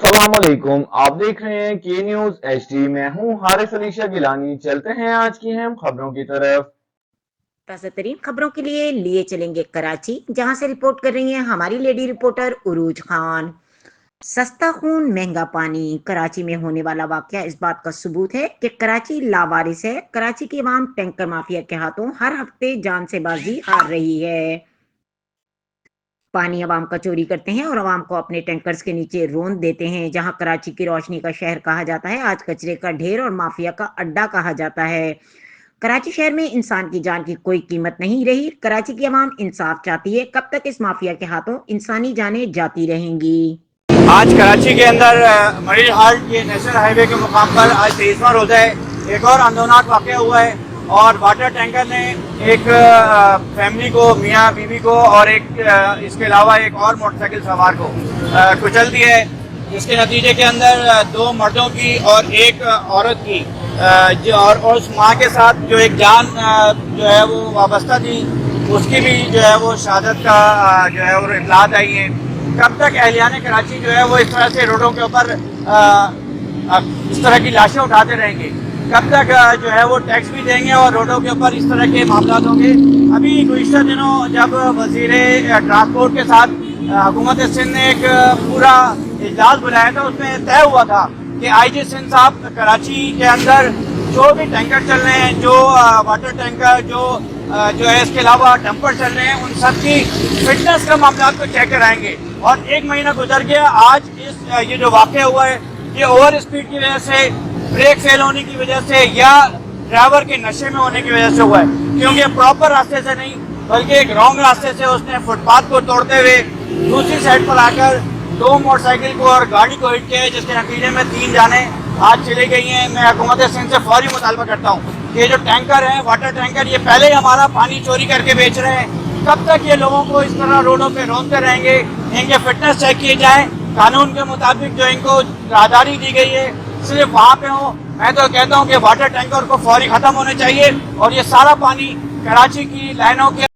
अस्सलामुअलैकुम, आप देख रहे हैं के न्यूज HD। मैं हूं हारिस अलीशा गिलानी। चलते हैं आज की अहम खबरों की तरफ। ताज़ा तरीन खबरों के लिए चलेंगे कराची, जहां से रिपोर्ट कर रही हैं हमारी लेडी रिपोर्टर उरूज खान। सस्ता खून महंगा पानी, कराची में होने वाला वाकया इस बात का सबूत है कि कराची लावारिस है। कराची की आवाम टैंकर माफिया के हाथों हर हफ्ते जान से बाजी हार रही है। पानी आवाम का चोरी करते हैं और आवाम को अपने टैंकर्स के नीचे रोंद देते हैं। जहां कराची की रोशनी का शहर कहा जाता है, आज कचरे का ढेर और माफिया का अड्डा कहा जाता है। कराची शहर में इंसान की जान की कोई कीमत नहीं रही। कराची की आवाम इंसाफ चाहती है। कब तक इस माफिया के हाथों इंसानी जानें जाती रहेंगी? आज कराची के अंदर मरीज हाल्ट के नेशनल हाईवे के मुकाम पर आज 23वां रोज़ा है। एक और आंदोलनाक वाक़या हुआ है और वाटर टैंकर ने एक फैमिली को, मियाँ बीवी को और एक इसके अलावा एक और मोटरसाइकिल सवार को कुचल दिया है, जिसके नतीजे के अंदर 2 मर्दों की और एक औरत की और उस माँ के साथ जो एक जान जो है वो वाबस्ता थी, उसकी भी जो है वो शहादत का जो है वो इतलात आई है। कब तक अहलियान कराची जो है वो इस तरह से रोडों के ऊपर इस तरह की लाशें उठाते रहेंगे? कब तक जो है वो टैक्स भी देंगे और रोडों के ऊपर इस तरह के मामला होंगे? अभी गुज़िश्ता दिनों जब वज़ीर ट्रांसपोर्ट के साथ हुकूमत सिंध ने एक पूरा इजलास बुलाया था, उसमें तय हुआ था कि IG सिंध साहब कराची के अंदर जो भी टैंकर चल रहे हैं, जो वाटर टैंकर जो है, इसके अलावा डंपर चल रहे हैं, उन सब की फिटनेस का मामला को चेक कराएंगे। और 1 महीना गुजर गया, आज ये जो वाक़या हुआ है, ये ओवर स्पीड की वजह से, ब्रेक फेल होने की वजह से या ड्राइवर के नशे में होने की वजह से हुआ है, क्योंकि प्रॉपर रास्ते से नहीं बल्कि एक रॉन्ग रास्ते से उसने फुटपाथ को तोड़ते हुए दूसरी साइड पर आकर 2 मोटरसाइकिल को और गाड़ी को हिट किया, जिसके नतीजे में 3 जानें आज चली गई हैं। मैं हुकूमत सिंध से फौरी मुतालबा करता हूँ कि ये जो टैंकर हैं, वाटर टैंकर, ये पहले ही हमारा पानी चोरी करके बेच रहे हैं। कब तक ये लोगों को इस तरह रोडों पे रोकते रहेंगे? इनके फिटनेस चेक किए जाएं, कानून के मुताबिक जो इनको राहदारी दी गई है सिर्फ वहाँ पे हो। मैं तो कहता हूँ कि वाटर टैंकर को फौरी ख़त्म होने चाहिए और ये सारा पानी कराची की लाइनों के